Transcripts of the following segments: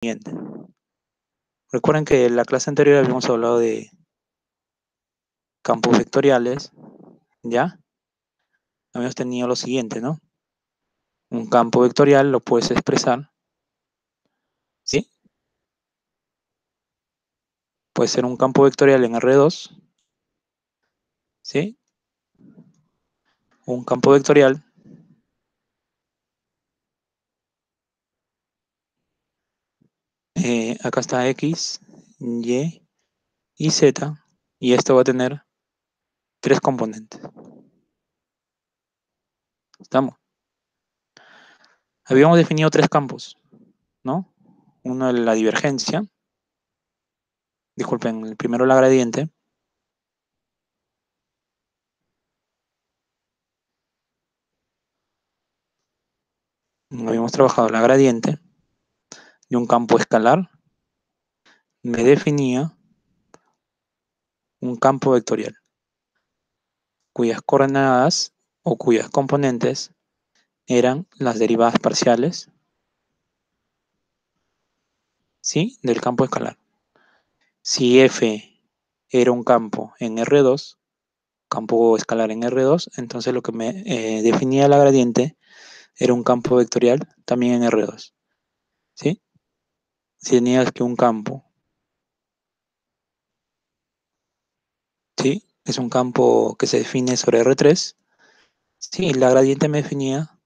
siguiente. Recuerden que en la clase anterior habíamos hablado de campos vectoriales, ¿ya? Habíamos tenido lo siguiente, ¿no? Un campo vectorial lo puedes expresar, ¿sí? Puede ser un campo vectorial en R2, ¿sí? Un campo vectorial acá está X, Y y Z, y esto va a tener 3 componentes. ¿Estamos? Habíamos definido 3 campos, ¿no? Uno la divergencia, disculpen, el primero la gradiente, habíamos trabajado la gradiente de un campo escalar, me definía un campo vectorial cuyas coordenadas o cuyas componentes eran las derivadas parciales, ¿sí? Del campo escalar. Si F era un campo en R2, campo escalar en R2, entonces lo que me definía la gradiente era un campo vectorial también en R2, ¿sí? Si tenías que un campo, ¿sí? Es un campo que se define sobre R3, sí, la gradiente me definía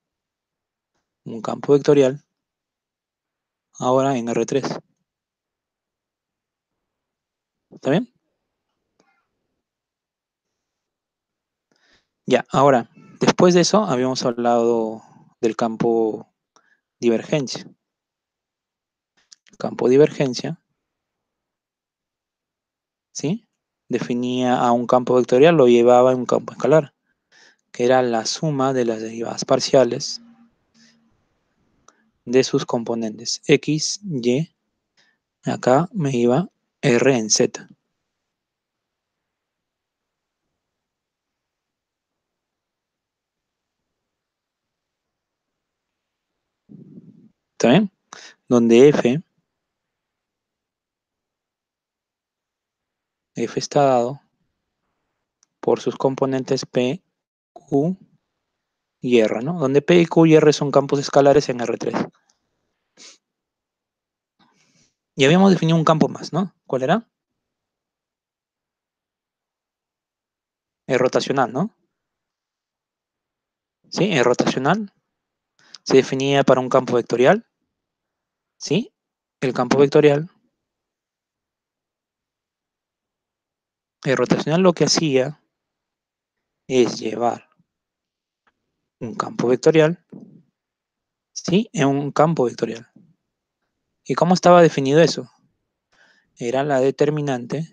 un campo vectorial ahora en R3. ¿Está bien? Ya, ahora, después de eso habíamos hablado del campo divergencia. El campo divergencia, ¿sí? Definía a un campo vectorial, lo llevaba a un campo escalar, que era la suma de las derivadas parciales de sus componentes X, Y, acá me iba R en Z. ¿Está bien? Donde F está dado por sus componentes P, Q y R, ¿no? Donde P, Q y R son campos escalares en R3. Y habíamos definido un campo más, ¿no? ¿Cuál era? El rotacional, ¿no? ¿Sí? El rotacional se definía para un campo vectorial, ¿sí? El campo vectorial, el rotacional lo que hacía es llevar un campo vectorial, ¿sí? En un campo vectorial. ¿Y cómo estaba definido eso? Era la determinante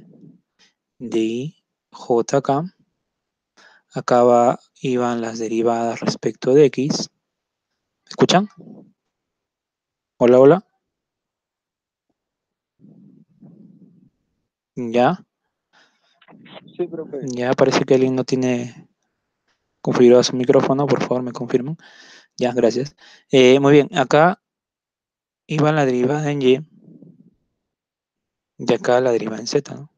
de I, J, K. Acá iban las derivadas respecto de X. ¿Me escuchan? Hola, hola. Ya. Sí, profe. Ya parece que alguien no tiene configurado su micrófono. Por favor, me confirman. Ya, gracias. Muy bien. Acá iba la derivada en Y. Y acá la derivada en Z, ¿no?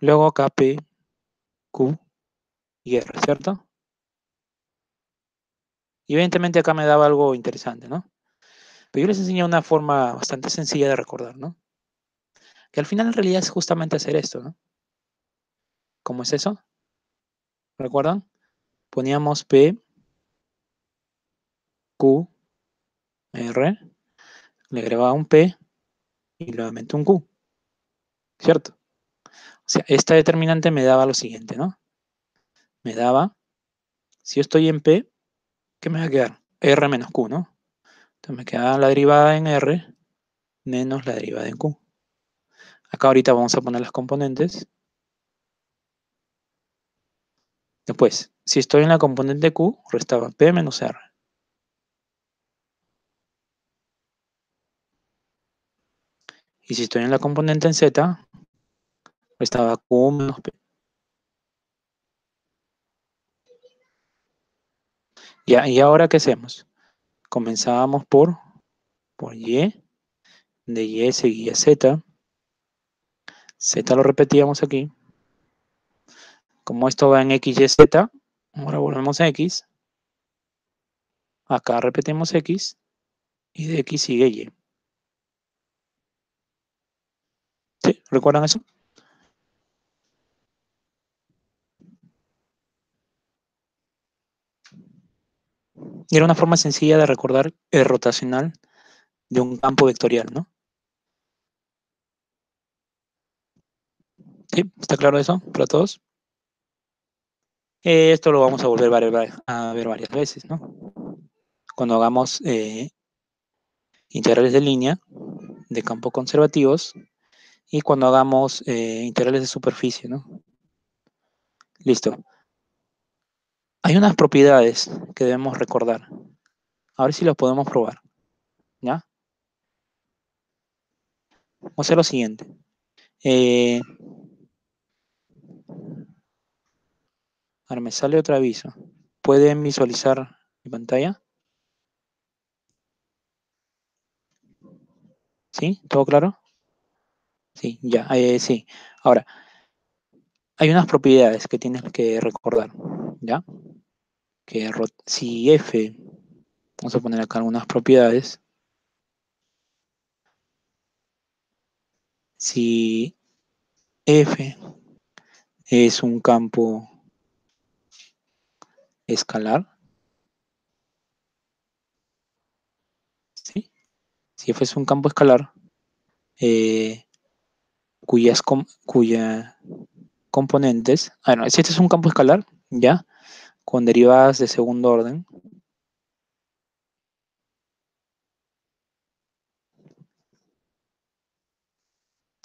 Luego acá P, Q y R, ¿cierto? Y evidentemente acá me daba algo interesante, ¿no? Pero yo les enseñé una forma bastante sencilla de recordar, ¿no? Que al final en realidad es justamente hacer esto, ¿no? ¿Cómo es eso? ¿Recuerdan? Poníamos P, Q, R, le agregaba un P y nuevamente un Q, ¿cierto? O sea, esta determinante me daba lo siguiente, ¿no? Me daba, si yo estoy en P, ¿qué me va a quedar? R menos Q, ¿no? Entonces me queda la derivada en R menos la derivada en Q. Acá ahorita vamos a poner las componentes. Después, si estoy en la componente Q, restaba P menos R. Y si estoy en la componente en Z, restaba Q menos P. Ya, ¿y ahora qué hacemos? Comenzábamos por Y, de y seguía z. Z lo repetíamos aquí. Como esto va en x, y, z, ahora volvemos a x. Acá repetimos x. Y de x sigue y. ¿Sí? ¿Recuerdan eso? Y era una forma sencilla de recordar el rotacional de un campo vectorial, ¿no? ¿Sí? ¿Está claro eso para todos? Esto lo vamos a volver a ver varias veces, ¿no? Cuando hagamos integrales de línea, de campo conservativos, y cuando hagamos integrales de superficie, ¿no? Listo. Hay unas propiedades que debemos recordar. A ver si las podemos probar, ¿ya? Vamos a hacer lo siguiente. Ahora me sale otro aviso. ¿Pueden visualizar mi pantalla? ¿Sí? ¿Todo claro? Sí, ya, sí. Ahora, hay unas propiedades que tienes que recordar, ¿ya? Que si f, vamos a poner acá algunas propiedades. Si f es un campo escalar, ¿sí? Si f es un campo escalar, eh, cuya componentes, bueno, si este es un campo escalar, ¿ya? Con derivadas de segundo orden,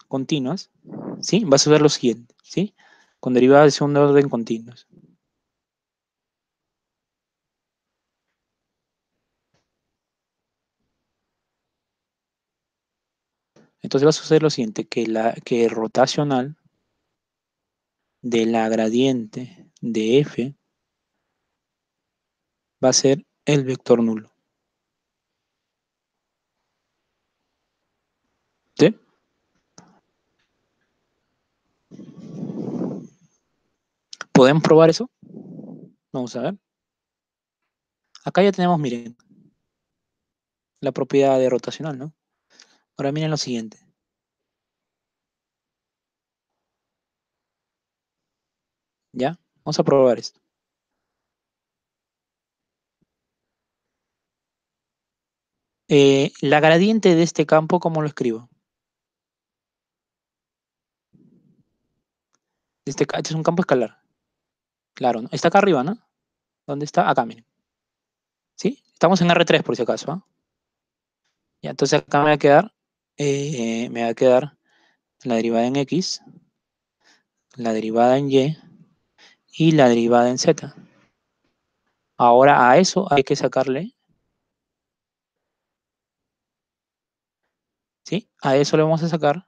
continuas, ¿sí? Vas a ver lo siguiente, ¿sí? Con derivadas de segundo orden continuas. Entonces va a suceder lo siguiente, que rotacional de la gradiente de f va a ser el vector nulo. ¿Sí? ¿Podemos probar eso? Vamos a ver. Acá ya tenemos, miren, la propiedad de rotacional, ¿no? Ahora miren lo siguiente. ¿Ya? Vamos a probar esto. La gradiente de este campo, ¿cómo lo escribo? Este es un campo escalar. Claro, ¿no? Está acá arriba, ¿no? ¿Dónde está? Acá, miren. ¿Sí? Estamos en R3 por si acaso, ¿ah? Ya, entonces acá me va a quedar la derivada en X, la derivada en Y y la derivada en Z. Ahora a eso hay que sacarle, ¿sí? A eso le vamos a sacar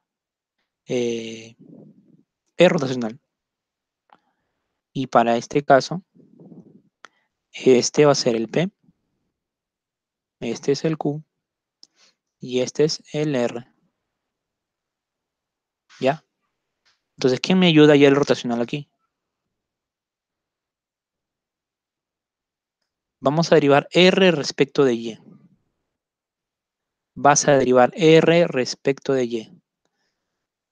E rotacional. Y para este caso, este va a ser el P, este es el Q y este es el R. ¿Ya? Entonces, ¿quién me ayuda ya el rotacional aquí? Vamos a derivar R respecto de Y. Vas a derivar R respecto de Y.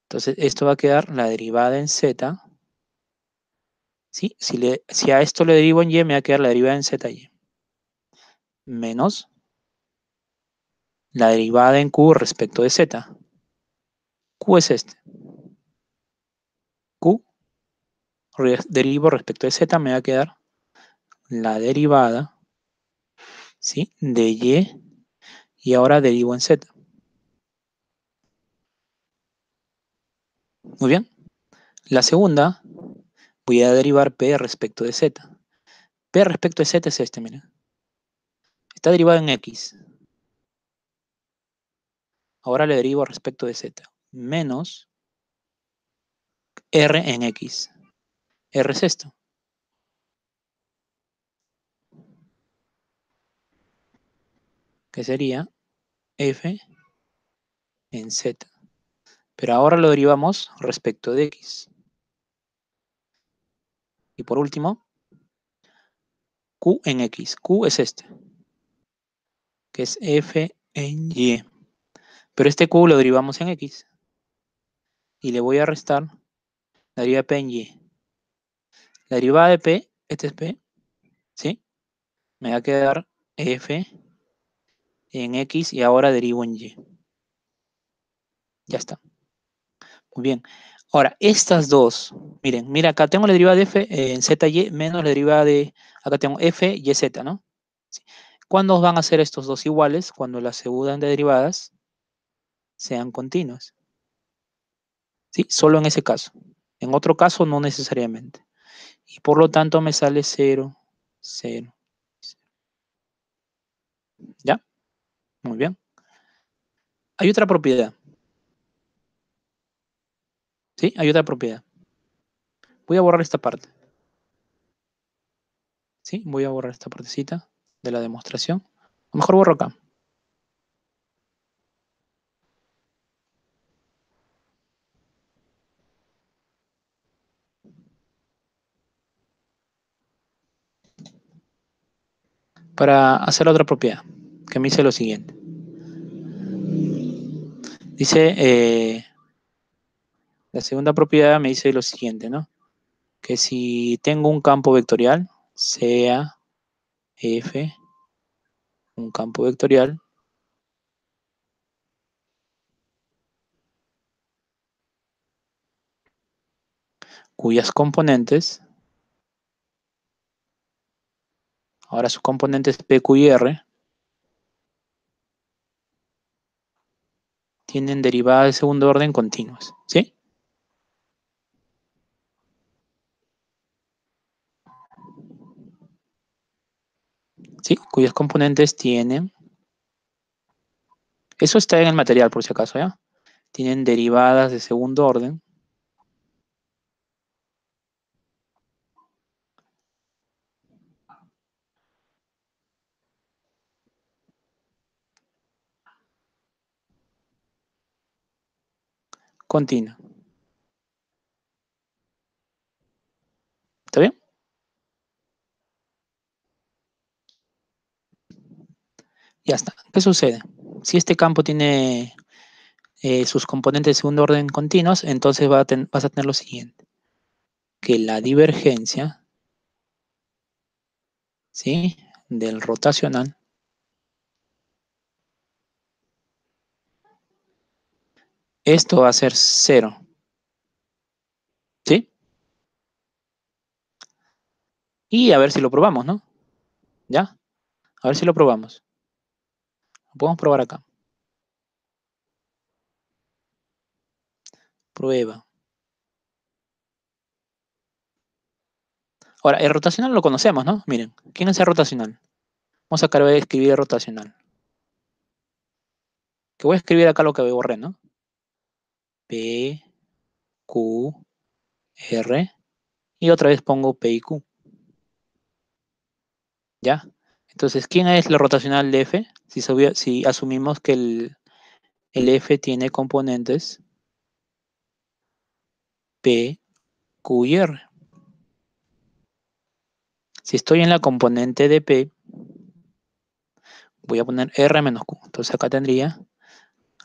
Entonces, esto va a quedar la derivada en Z. ¿Sí? Si a esto le derivo en Y, me va a quedar la derivada en ZY. Menos la derivada en Q respecto de Z. Q es este. Q, derivo respecto de Z, me va a quedar la derivada, ¿sí? De y ahora derivo en Z. Muy bien. La segunda, voy a derivar P respecto de Z. P respecto de Z es este, miren. Está derivado en X. Ahora le derivo respecto de Z. Menos R en X. R es esto. Que sería F en z. Pero ahora lo derivamos respecto de x. Y por último, q en x. Q es este, que es f en y. Pero este q lo derivamos en x. Y le voy a restar la derivada de p en y. La derivada de p, este es p, ¿sí? Me va a quedar f en x y ahora derivo en y. Ya está. Muy bien. Ahora, estas dos, miren, mira, acá tengo la derivada de f en zy menos la derivada de, acá tengo f y z, ¿no? Sí. ¿Cuándo van a ser estos dos iguales? Cuando las segundas derivadas sean continuas. ¿Sí? Solo en ese caso. En otro caso, no necesariamente. Y por lo tanto me sale 0, 0. ¿Ya? Muy bien. Hay otra propiedad. ¿Sí? Hay otra propiedad. Voy a borrar esta parte. ¿Sí? Voy a borrar esta partecita de la demostración. A lo mejor borro acá. Para hacer otra propiedad, que me dice lo siguiente. Dice, la segunda propiedad me dice lo siguiente, ¿no? Que si tengo un campo vectorial, sea f un campo vectorial, cuyas componentes, ahora sus componentes p, q y r, tienen derivadas de segundo orden continuas, ¿sí? ¿Sí? Cuyas componentes tienen, eso está en el material por si acaso, ¿ya? Tienen derivadas de segundo orden continua. ¿Está bien? Ya está. ¿Qué sucede? Si este campo tiene sus componentes de segundo orden continuos, entonces vas a tener lo siguiente, que la divergencia, ¿sí?, del rotacional esto va a ser 0, ¿sí? Y a ver si lo probamos, ¿no? ¿Ya? A ver si lo probamos. Lo podemos probar acá. Prueba. Ahora, el rotacional lo conocemos, ¿no? Miren, ¿quién es el rotacional? Vamos a escribir el rotacional. Que voy a escribir acá lo que borré, ¿no? P, Q, R. Y otra vez pongo P y Q. ¿Ya? Entonces, ¿quién es la rotacional de F? Si asumimos que el F tiene componentes P, Q y R. Si estoy en la componente de P, voy a poner R menos Q. Entonces acá tendría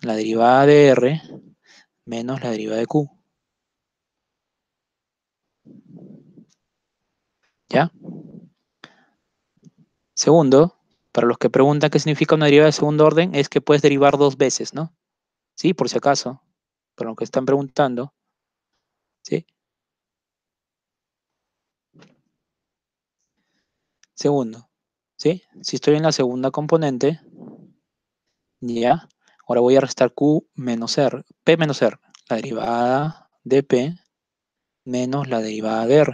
la derivada de R menos la derivada de Q. ¿Ya? Segundo, para los que preguntan qué significa una derivada de segundo orden, es que puedes derivar dos veces, ¿no? Sí, por si acaso. Para los que están preguntando. ¿Sí? Segundo, ¿sí? Si estoy en la segunda componente, ¿ya? Ahora voy a restar Q menos R, P menos R, la derivada de P menos la derivada de R.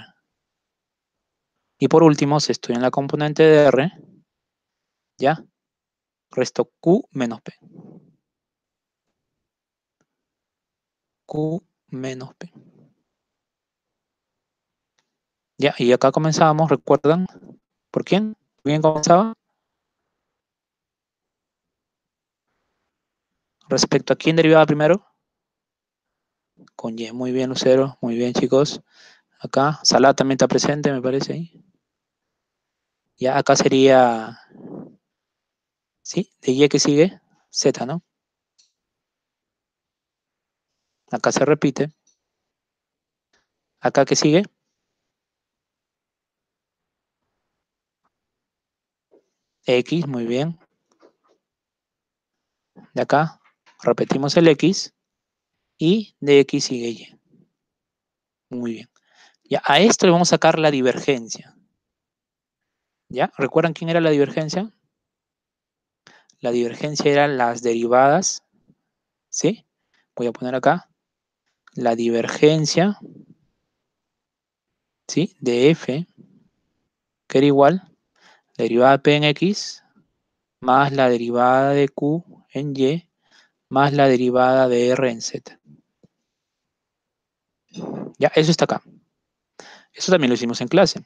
Y por último, si estoy en la componente de R, ¿ya? Resto Q menos P. Q menos P. Ya, y acá comenzábamos, ¿recuerdan? ¿Por quién? ¿Bien comenzaba? ¿Respecto a quién derivaba primero? Con Y. Muy bien, Lucero. Muy bien, chicos. Acá, Salah también está presente, me parece ahí. Ya, acá sería, ¿sí? De Y que sigue, Z, ¿no? Acá se repite. Acá que sigue, X, muy bien. De acá, repetimos el X. Y de X sigue Y. Muy bien. Ya, a esto le vamos a sacar la divergencia. ¿Ya? ¿Recuerdan quién era la divergencia? La divergencia eran las derivadas, ¿sí? Voy a poner acá la divergencia, ¿sí? De f, que era igual, la derivada de p en x, más la derivada de q en y, más la derivada de r en z. Ya, eso está acá. Eso también lo hicimos en clase.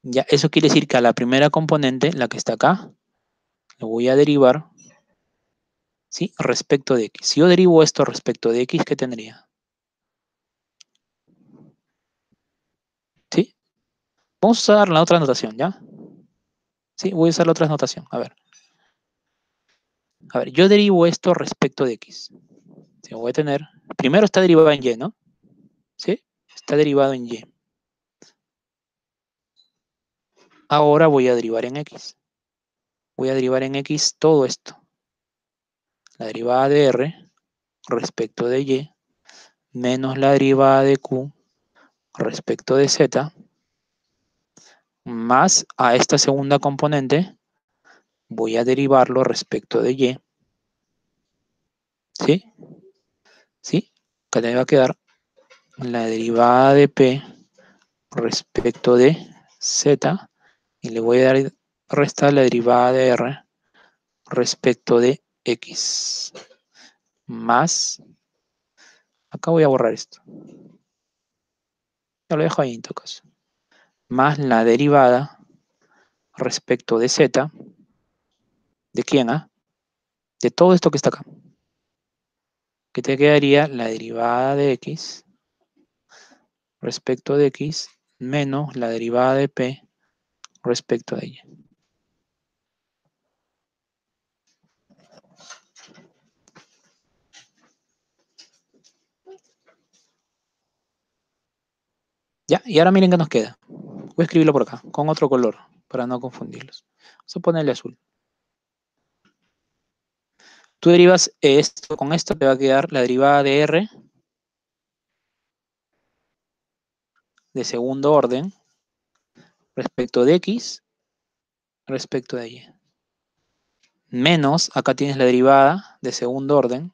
Ya, eso quiere decir que a la primera componente, la que está acá, lo voy a derivar, ¿sí? Respecto de x. Si yo derivo esto respecto de x, ¿qué tendría? ¿Sí? Vamos a usar la otra notación, ¿ya? Sí, voy a usar la otra notación. A ver, yo derivo esto respecto de x. Sí, voy a tener, primero está derivado en y, ¿no? ¿Sí? Está derivado en y. Ahora voy a derivar en x. Voy a derivar en x todo esto. La derivada de r respecto de y menos la derivada de q respecto de z más a esta segunda componente voy a derivarlo respecto de y. ¿Sí? ¿Sí? Acá me va a quedar la derivada de p respecto de z y le voy a dar restar la derivada de r respecto de x más, acá voy a borrar esto, ya lo dejo ahí en todo caso, más la derivada respecto de z, ¿de quién? De todo esto que está acá, que te quedaría la derivada de x respecto de x menos la derivada de p respecto de y. Ya, y ahora miren qué nos queda. Voy a escribirlo por acá, con otro color, para no confundirlos. Vamos a ponerle azul. Tú derivas esto con esto, te va a quedar la derivada de r de segundo orden respecto de x respecto de y. Menos, acá tienes la derivada de segundo orden.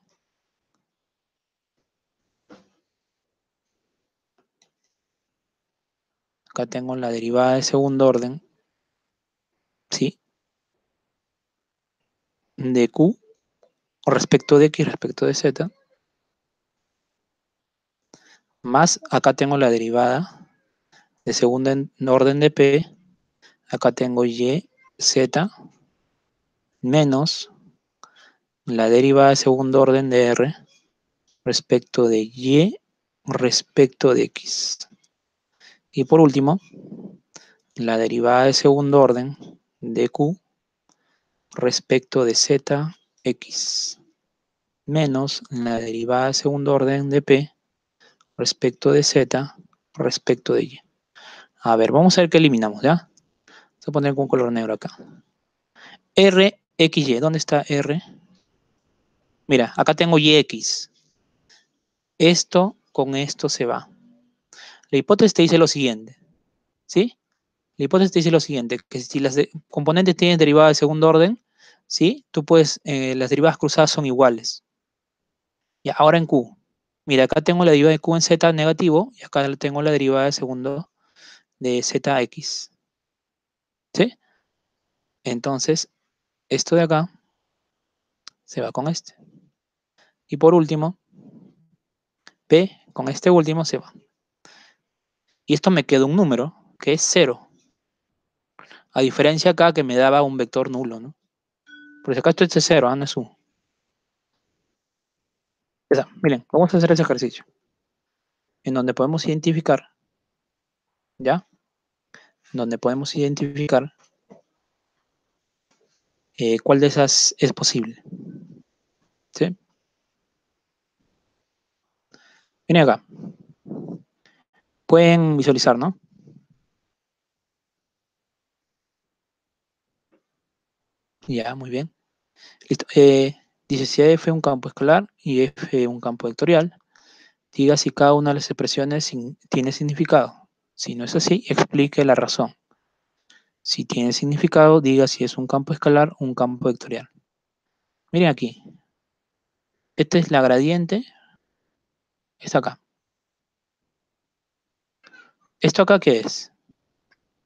Acá tengo la derivada de segundo orden, ¿sí? De q respecto de x respecto de z. Más, acá tengo la derivada de segundo orden de p. Acá tengo y, z, menos la derivada de segundo orden de r respecto de y respecto de x. Y por último, la derivada de segundo orden de q respecto de z, x, menos la derivada de segundo orden de p respecto de z, respecto de y. A ver, vamos a ver qué eliminamos, ¿ya? Vamos a poner con color negro acá. R, x, y. ¿Dónde está R? Mira, acá tengo y, x. Esto con esto se va. La hipótesis te dice lo siguiente, ¿sí? La hipótesis te dice lo siguiente, que si las componentes tienen derivada de segundo orden, ¿sí? Tú puedes, las derivadas cruzadas son iguales. Y ahora en Q. Mira, acá tengo la derivada de Q en Z negativo y acá tengo la derivada de segundo de ZX. ¿Sí? Entonces, esto de acá se va con este. Y por último, P con este último se va. Y esto me queda un número, que es 0. A diferencia acá que me daba un vector nulo, ¿no? Por si acá esto es 0, no es 1. Ya está. Miren, vamos a hacer ese ejercicio. En donde podemos identificar, ¿ya? Donde podemos identificar cuál de esas es posible. ¿Sí? Miren acá. Pueden visualizar, ¿no? Ya, muy bien. Listo. Dice si F es un campo escalar y F un campo vectorial, diga si cada una de las expresiones tiene significado. Si no es así, explique la razón. Si tiene significado, diga si es un campo escalar o un campo vectorial. Miren aquí. Esta es la gradiente. Está acá. ¿Esto acá qué es?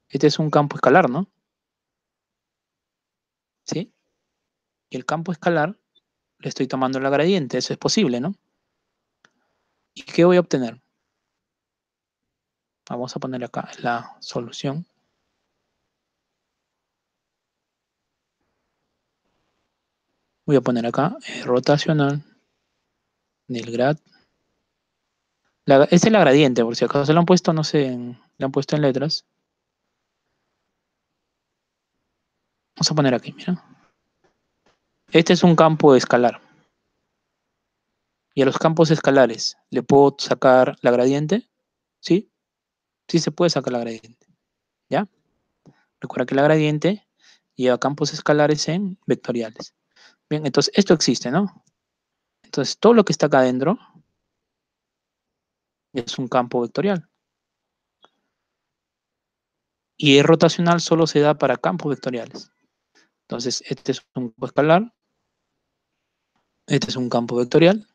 Este es un campo escalar, ¿no? ¿Sí? Y el campo escalar le estoy tomando la gradiente. Eso es posible, ¿no? ¿Y qué voy a obtener? Vamos a poner acá la solución. Voy a poner acá rotacional del grad. Esta es la gradiente, por si acaso se lo han puesto, no sé, le han puesto en letras. Vamos a poner aquí, mira. Este es un campo escalar. Y a los campos escalares, ¿le puedo sacar la gradiente? ¿Sí? Sí se puede sacar la gradiente. ¿Ya? Recuerda que la gradiente lleva campos escalares en vectoriales. Bien, entonces esto existe, ¿no? Entonces todo lo que está acá adentro es un campo vectorial. Y el rotacional solo se da para campos vectoriales. Entonces este es un campo escalar, este es un campo vectorial.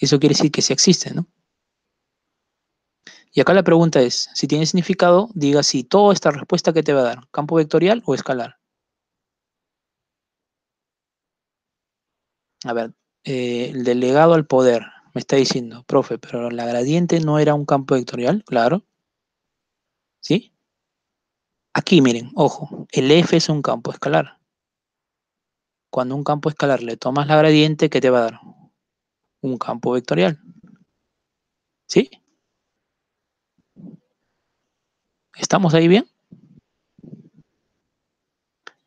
Eso quiere decir que sí existe, ¿no? Y acá la pregunta es, si tiene significado, diga si toda esta respuesta que te va a dar, campo vectorial o escalar. A ver, el delegado al poder me está diciendo, profe, pero la gradiente no era un campo vectorial, claro, ¿sí? Aquí miren, ojo, el F es un campo escalar. Cuando un campo escalar le tomas la gradiente, ¿qué te va a dar? Un campo vectorial, ¿sí? ¿Estamos ahí bien?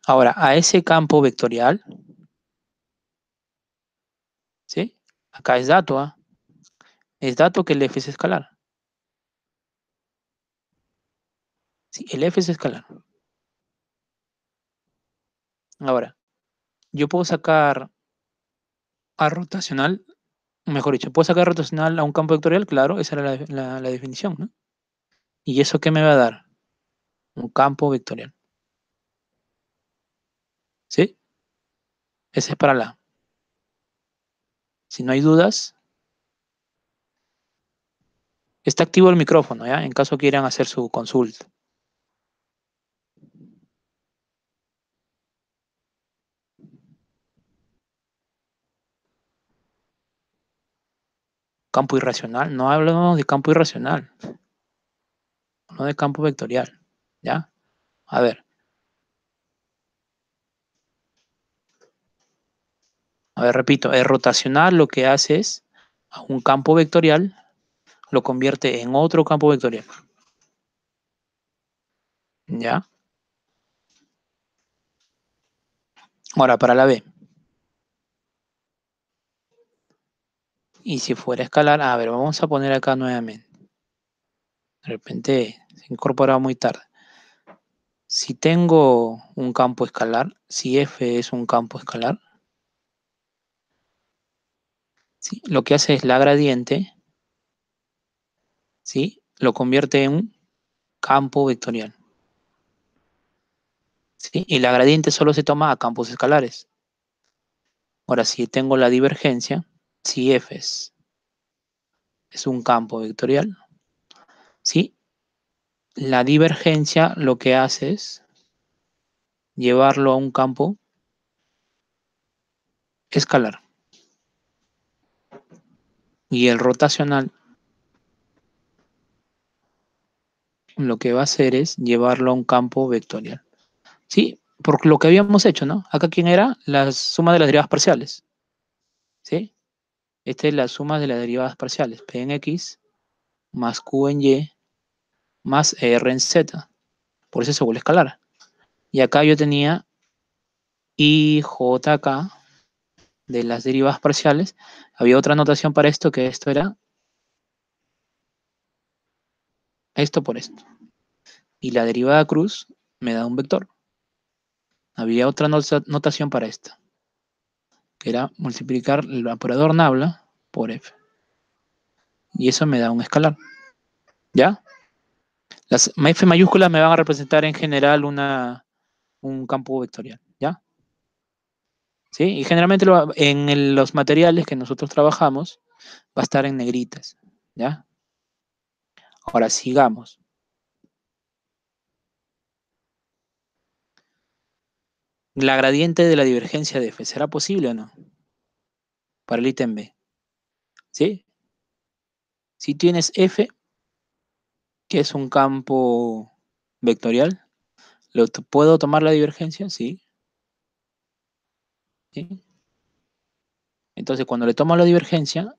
Ahora, a ese campo vectorial, ¿sí? Acá es dato, ¿ah? Es dato que el F es escalar. Sí, el F es escalar. Ahora, yo puedo sacar a rotacional, mejor dicho, puedo sacar rotacional a un campo vectorial, claro, esa era la definición, ¿no? ¿Y eso qué me va a dar? Un campo vectorial, ¿sí? Ese es para la. Si no hay dudas, está activo el micrófono, ¿ya? En caso quieran hacer su consulta. Campo irracional, no hablamos de campo irracional, no de campo vectorial, ¿ya? A ver, repito, el rotacional lo que hace es a un campo vectorial lo convierte en otro campo vectorial, ¿ya? Ahora, para la B. Y si fuera escalar, a ver, vamos a poner acá nuevamente. De repente se incorpora muy tarde. Si tengo un campo escalar, si F es un campo escalar, ¿sí? Lo que hace es la gradiente, ¿sí? Lo convierte en un campo vectorial, ¿sí? Y la gradiente solo se toma a campos escalares. Ahora, si tengo la divergencia, si F es un campo vectorial, ¿sí? La divergencia lo que hace es llevarlo a un campo escalar. Y el rotacional lo que va a hacer es llevarlo a un campo vectorial. ¿Sí? Por lo que habíamos hecho, ¿no? Acá, ¿quién era? La suma de las derivadas parciales. ¿Sí? Esta es la suma de las derivadas parciales. P en X más Q en Y más R en Z. Por eso se vuelve escalar. Y acá yo tenía IJK de las derivadas parciales. Había otra notación para esto, que esto era esto por esto. Y la derivada cruz me da un vector. Había otra notación para esto, que era multiplicar el evaporador nabla por F. Y eso me da un escalar. ¿Ya? Las F mayúsculas me van a representar en general un campo vectorial. ¿Ya? ¿Sí? Y generalmente en los materiales que nosotros trabajamos va a estar en negritas. ¿Ya? Ahora sigamos. La gradiente de la divergencia de F, ¿será posible o no? Para el ítem B. ¿Sí? Si tienes F, que es un campo vectorial, ¿puedo tomar la divergencia? Sí. ¿Sí? Entonces, cuando le tomo la divergencia,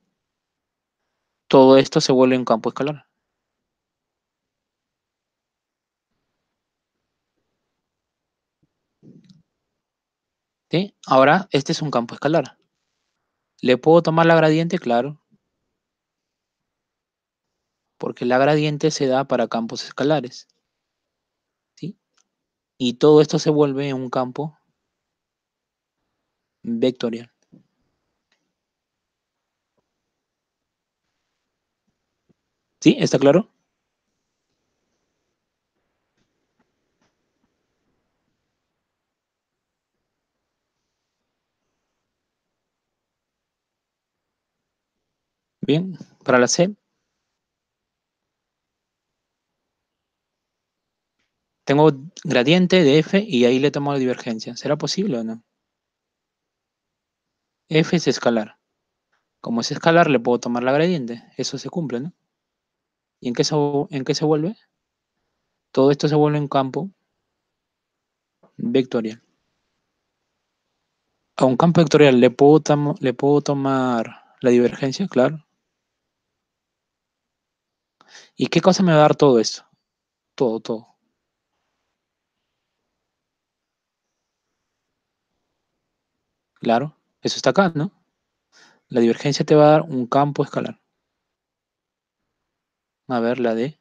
todo esto se vuelve un campo escalar. ¿Sí? Ahora, este es un campo escalar. ¿Le puedo tomar la gradiente? Claro. Porque la gradiente se da para campos escalares. ¿Sí? Y todo esto se vuelve un campo vectorial. ¿Sí? ¿Está claro? Bien. Para la C, tengo gradiente de F y ahí le tomo la divergencia. ¿Será posible o no? F es escalar. Como es escalar, le puedo tomar la gradiente. Eso se cumple, ¿no? ¿Y en qué se vuelve? Todo esto se vuelve un campo vectorial. A un campo vectorial le puedo tomar la divergencia, claro. ¿Y qué cosa me va a dar todo esto? Todo, todo. Claro. Eso está acá, ¿no? La divergencia te va a dar un campo escalar. A ver, la de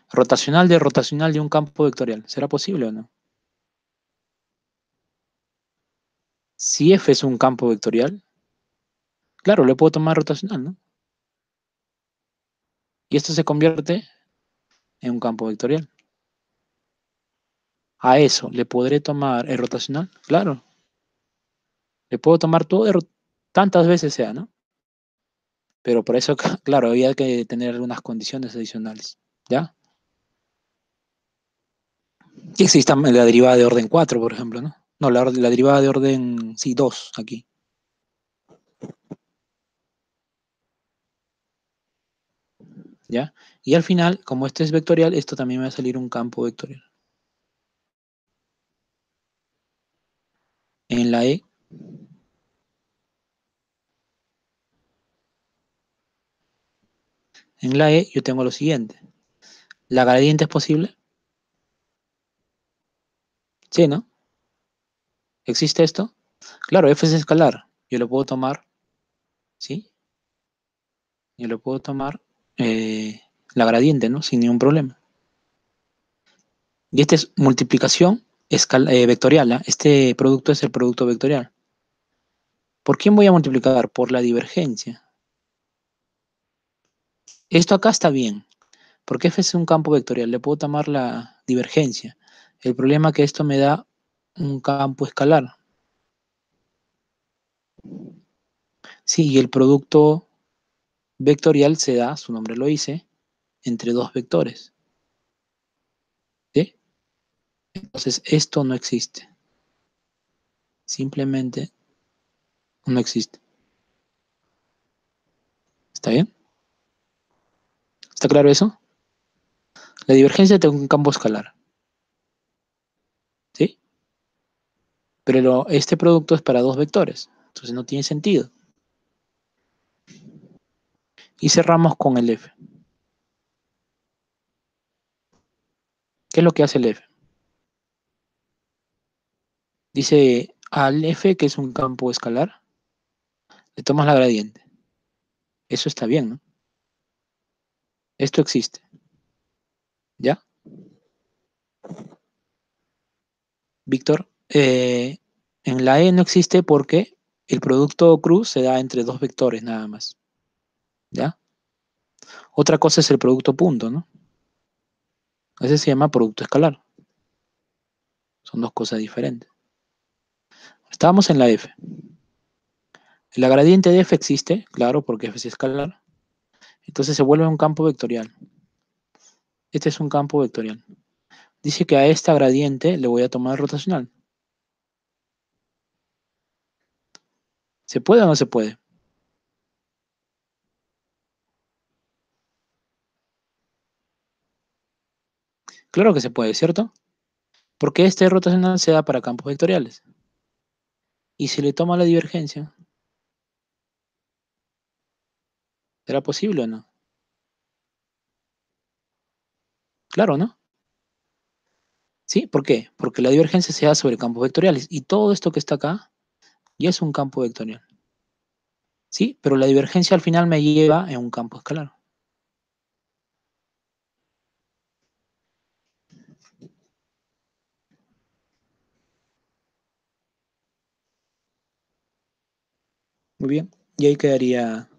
rotacional de un campo vectorial. ¿Será posible o no? Si F es un campo vectorial, claro, le puedo tomar rotacional, ¿no? Y esto se convierte en un campo vectorial. A eso le podré tomar el rotacional, claro. Le puedo tomar todo tantas veces sea, ¿no? Pero por eso, claro, había que tener algunas condiciones adicionales. ¿Ya? Que exista la derivada de orden 4, por ejemplo, ¿no? No, la derivada de orden, sí, 2 aquí. ¿Ya? Y al final, como este es vectorial, esto también me va a salir un campo vectorial. En la E yo tengo lo siguiente. ¿La gradiente es posible? Sí, ¿no? ¿Existe esto? Claro, F es escalar. Yo lo puedo tomar, ¿sí? Yo lo puedo tomar la gradiente, ¿no? Sin ningún problema. Y esta es multiplicación vectorial, ¿ah? Este producto es el producto vectorial. ¿Por quién voy a multiplicar? Por la divergencia. Esto acá está bien, porque F es un campo vectorial, le puedo tomar la divergencia. El problema es que esto me da un campo escalar. Sí, y el producto vectorial se da, su nombre lo dice, entre dos vectores. ¿Sí? Entonces, esto no existe. Simplemente no existe. ¿Está bien? ¿Está claro eso? La divergencia tiene un campo escalar. ¿Sí? Pero este producto es para dos vectores, entonces no tiene sentido. Y cerramos con el F. ¿Qué es lo que hace el F? Dice al F, que es un campo escalar, le tomas la gradiente. Eso está bien, ¿no? Esto existe. ¿Ya? Víctor, en la E no existe porque el producto cruz se da entre dos vectores nada más. ¿Ya? Otra cosa es el producto punto, ¿no? Ese se llama producto escalar. Son dos cosas diferentes. Estábamos en la F. La gradiente de F existe, claro, porque F es escalar. Entonces se vuelve un campo vectorial. Este es un campo vectorial. Dice que a esta gradiente le voy a tomar rotacional. ¿Se puede o no se puede? Claro que se puede, ¿cierto? Porque este rotacional se da para campos vectoriales. Y si le toma la divergencia, ¿será posible o no? Claro, ¿no? ¿Sí? ¿Por qué? Porque la divergencia se da sobre campos vectoriales. Y todo esto que está acá ya es un campo vectorial. ¿Sí? Pero la divergencia al final me lleva en un campo escalar. Muy bien. Y ahí quedaría